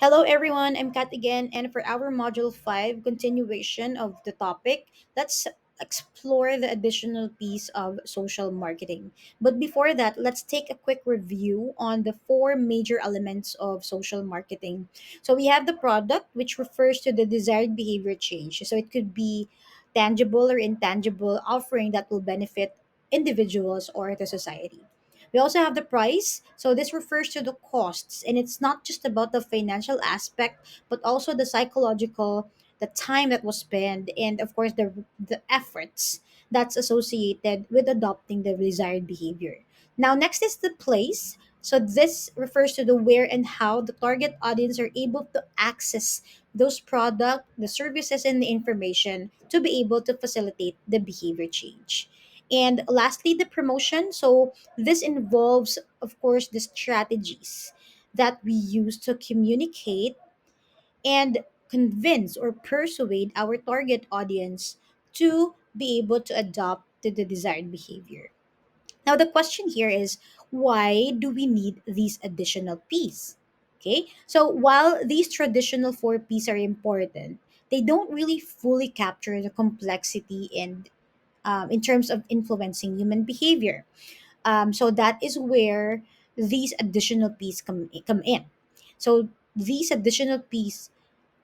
Hello, everyone. I'm Kat again, and for our Module 5 continuation of the topic, let's explore the additional piece of social marketing. But before that, let's take a quick review on the four major elements of social marketing. So, we have the product, which refers to the desired behavior change. So, it could be tangible or intangible offering that will benefit individuals or the society. We also have the price. So this refers to the costs, and it's not just about the financial aspect, but also the psychological, the time that was spent, and of course the efforts that's associated with adopting the desired behavior. Now, next is the place. So this refers to the where and how the target audience are able to access those product, the services, and the information to be able to facilitate the behavior change. And lastly, the promotion. So this involves, of course, the strategies that we use to communicate and convince or persuade our target audience to be able to adopt the desired behavior. Now, the question here is, why do we need these additional P's? Okay, so while these traditional four P's are important, they don't really fully capture the complexity and in terms of influencing human behavior. So that is where these additional P's come in. So these additional P's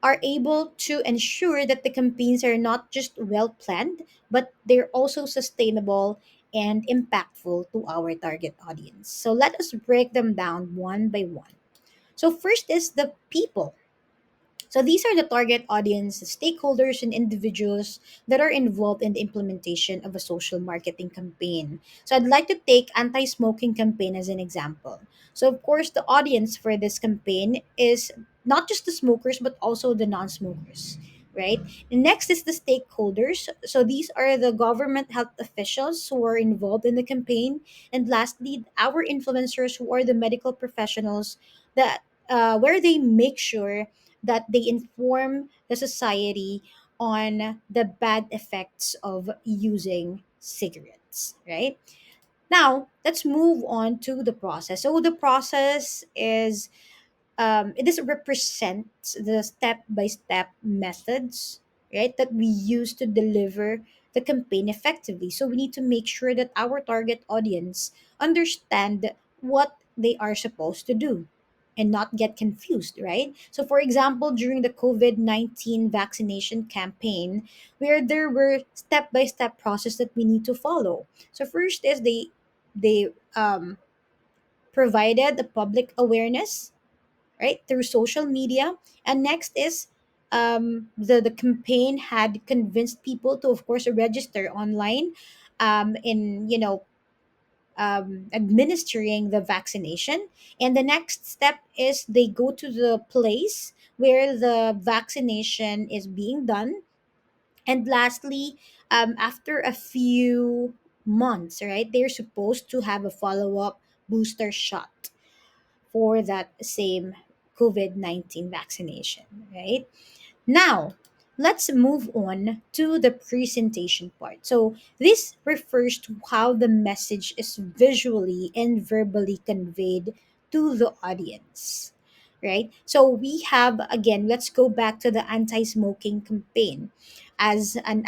are able to ensure that the campaigns are not just well planned, but they're also sustainable and impactful to our target audience. So let us break them down one by one. So first is the people. So these are the target audience, the stakeholders, and individuals that are involved in the implementation of a social marketing campaign. So I'd like to take anti-smoking campaign as an example. So of course, the audience for this campaign is not just the smokers but also the non-smokers, right? And next is the stakeholders. So these are the government health officials who are involved in the campaign, and lastly, our influencers who are the medical professionals that where they make sure that they inform the society on the bad effects of using cigarettes, right? Now, let's move on to the process. So, the process is it is represents the step by step methods, right, that we use to deliver the campaign effectively. So, we need to make sure that our target audience understand what they are supposed to do and not get confused, right? So, for example, during the COVID-19 vaccination campaign, where there were step by step process that we need to follow. So, first is they provided the public awareness, right, through social media, and next is the campaign had convinced people to, of course, register online in administering the vaccination. And the next step is they go to the place where the vaccination is being done. And lastly, after a few months, right, they're supposed to have a follow-up booster shot for that same COVID-19 vaccination, right? Now, let's move on to the presentation part. So, this refers to how the message is visually and verbally conveyed to the audience, right? So, we have again, let's go back to the anti-smoking campaign as an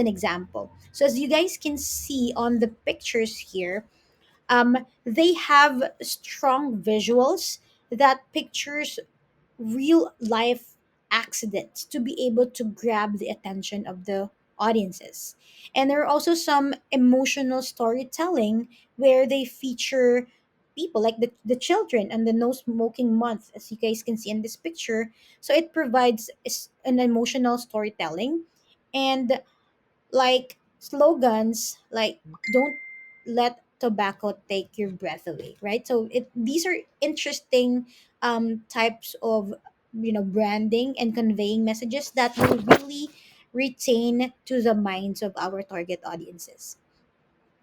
example. So, as you guys can see on the pictures here, they have strong visuals that pictures real life accidents to be able to grab the attention of the audiences. And there are also some emotional storytelling where they feature people like the children and the no smoking month, as you guys can see in this picture. So it provides an emotional storytelling, and like slogans like don't let tobacco take your breath away, right? So it these are interesting types of branding and conveying messages that will really retain to the minds of our target audiences.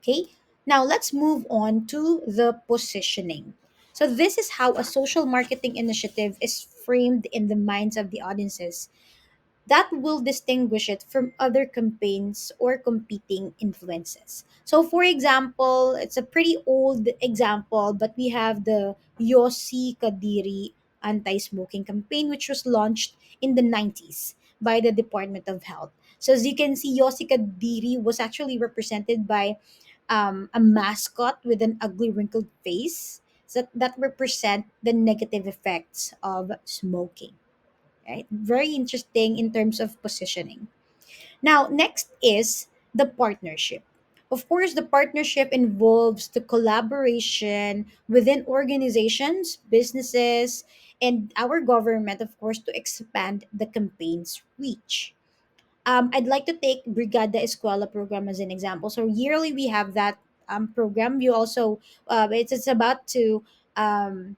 Okay, now let's move on to the positioning. So this is how a social marketing initiative is framed in the minds of the audiences that will distinguish it from other campaigns or competing influences. So, for example, it's a pretty old example, but we have the Yossi Kadiri anti-smoking campaign, which was launched in the 90s by the Department of Health. So as you can see, Yosika Diri was actually represented by a mascot with an ugly wrinkled face that represent the negative effects of smoking. Right? Very interesting in terms of positioning. Now, next is the partnership. Of course, the partnership involves the collaboration within organizations, businesses, and our government, of course, to expand the campaign's reach. I'd like to take Brigada Escuela program as an example. So yearly we have that program. You also it's about um,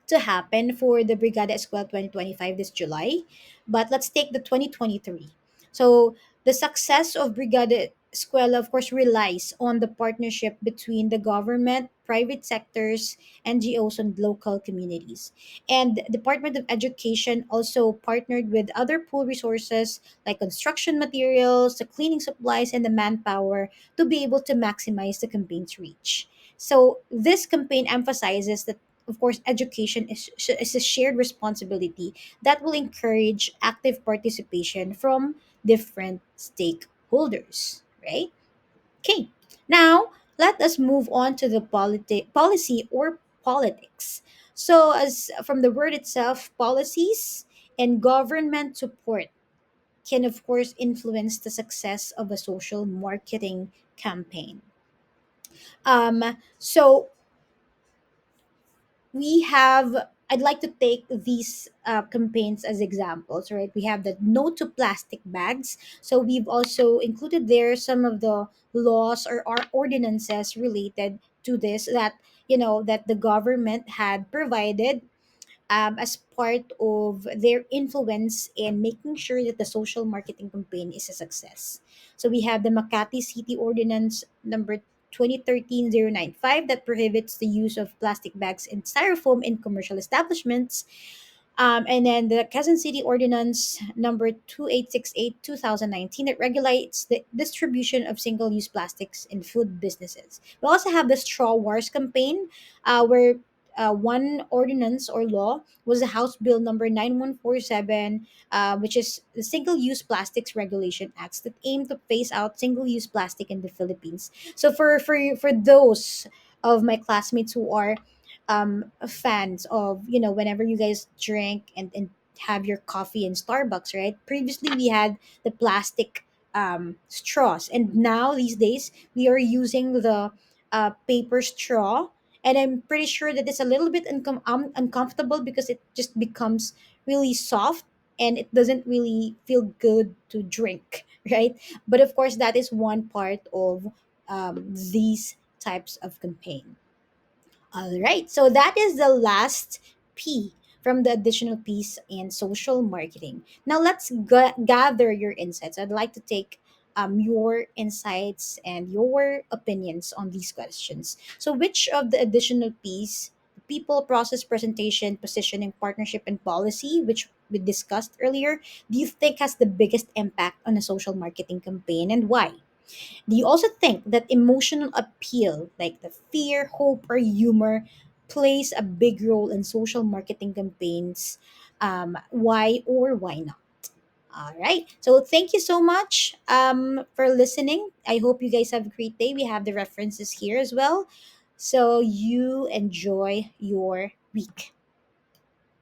to happen for the Brigada Escuela 2025 this July. But let's take the 2023. So the success of Brigada Escuela, of course, relies on the partnership between the government, private sectors, NGOs, and local communities. And Department of Education also partnered with other pool resources like construction materials, the cleaning supplies, and the manpower to be able to maximize the campaign's reach. So this campaign emphasizes that of course, education is a shared responsibility that will encourage active participation from different stakeholders, right? Okay, now let us move on to the policy or politics. So, as from the word itself, policies and government support can, of course, influence the success of a social marketing campaign. So we have I'd like to take these campaigns as examples, right? We have the no to plastic bags. So we've also included there some of the laws or our ordinances related to this that that the government had provided as part of their influence in making sure that the social marketing campaign is a success. So we have the Makati City Ordinance number 2013-095 that prohibits the use of plastic bags and styrofoam in commercial establishments, and then the Quezon City Ordinance number 2868/2019 that regulates the distribution of single use plastics in food businesses. We also have the Straw Wars campaign, where one ordinance or law was the House Bill number 9147, which is the Single Use Plastics Regulation Acts that aim to phase out single use plastic in the Philippines. So for those of my classmates who are fans of whenever you guys drink and have your coffee in Starbucks, right? Previously we had the plastic straws, and now these days we are using the paper straw, and I'm pretty sure that it's a little bit uncomfortable because it just becomes really soft and it doesn't really feel good to drink right? But of course that is one part of these types of campaign. All right. So that is the last P from the additional piece in social marketing. Now let's gather your insights. I'd like to take your insights and your opinions on these questions. So, which of the additional piece, people, process, presentation, positioning, partnership, and policy, which we discussed earlier, do you think has the biggest impact on a social marketing campaign and why? Do you also think that emotional appeal, like the fear, hope, or humor, plays a big role in social marketing campaigns? Why or why not? All right. So thank you so much for listening. I hope you guys have a great day. We have the references here as well. So you enjoy your week.